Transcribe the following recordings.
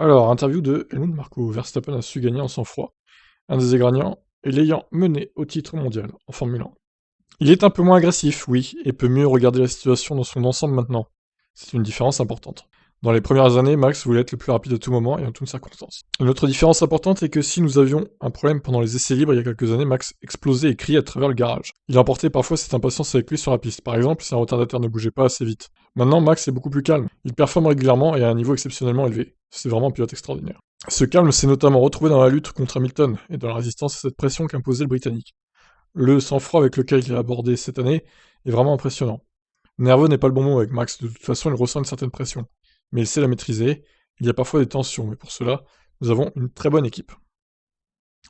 Alors, interview de Helmut Marko. Verstappen a su gagner en sang-froid. Un des ingrédients est l'ayant mené au titre mondial en Formule 1. Il est un peu moins agressif, oui, et peut mieux regarder la situation dans son ensemble maintenant. C'est une différence importante. Dans les premières années, Max voulait être le plus rapide à tout moment et en toutes circonstances. Une autre différence importante est que si nous avions un problème pendant les essais libres il y a quelques années, Max explosait et criait à travers le garage. Il emportait parfois cette impatience avec lui sur la piste, par exemple si un retardataire ne bougeait pas assez vite. Maintenant, Max est beaucoup plus calme. Il performe régulièrement et à un niveau exceptionnellement élevé. C'est vraiment un pilote extraordinaire. Ce calme s'est notamment retrouvé dans la lutte contre Hamilton et dans la résistance à cette pression qu'imposait le Britannique. Le sang-froid avec lequel il a abordé cette année est vraiment impressionnant. Nerveux n'est pas le bon mot avec Max, de toute façon il ressent une certaine pression. Mais il sait la maîtriser, il y a parfois des tensions, mais pour cela, nous avons une très bonne équipe.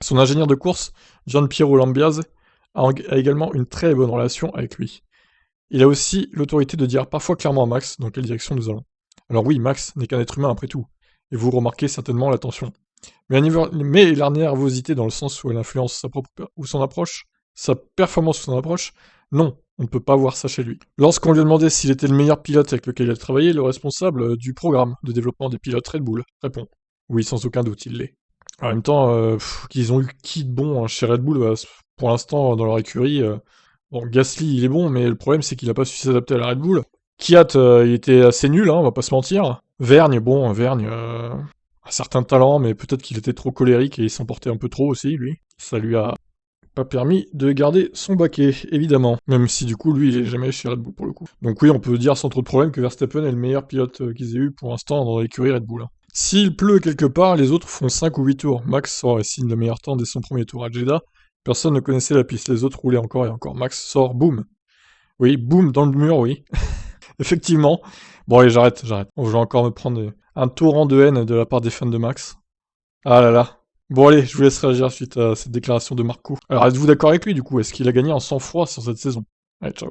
Son ingénieur de course, Gian Piero Lambiase, a également une très bonne relation avec lui. Il a aussi l'autorité de dire parfois clairement à Max dans quelle direction nous allons. Alors oui, Max n'est qu'un être humain après tout, et vous remarquez certainement la tension. Mais la nervosité dans le sens où elle influence sa performance ou son approche, non, on ne peut pas voir ça chez lui. Lorsqu'on lui a demandé s'il était le meilleur pilote avec lequel il a travaillé, le responsable du programme de développement des pilotes Red Bull répond. Oui, sans aucun doute, il l'est. En même temps, qu'ils ont eu qui de bon chez Red Bull, bah, pour l'instant, dans leur écurie, bon, Gasly, il est bon, mais le problème, c'est qu'il n'a pas su s'adapter à la Red Bull. Kiat, il était assez nul, hein, on va pas se mentir. Vergne, un certain talent, mais peut-être qu'il était trop colérique et il s'emportait un peu trop aussi, lui. Ça lui a pas permis de garder son baquet, évidemment. Même si du coup, lui, il est jamais chez Red Bull pour le coup. Donc oui, on peut dire sans trop de problème que Verstappen est le meilleur pilote qu'ils aient eu pour l'instant dans l'écurie Red Bull. S'il pleut quelque part, les autres font 5 ou 8 tours. Max sort et signe le meilleur temps dès son premier tour à Jeddah. Personne ne connaissait la piste, les autres roulaient encore et encore. Max sort, boum. Oui, boum, dans le mur, oui. Effectivement. Bon, allez, j'arrête. Bon, je vais encore me prendre un torrent de haine de la part des fans de Max. Ah là là. Bon allez, je vous laisse réagir suite à cette déclaration de Marco. Alors êtes-vous d'accord avec lui du coup? Est-ce qu'il a gagné en sang-froid sur cette saison? Allez, ciao.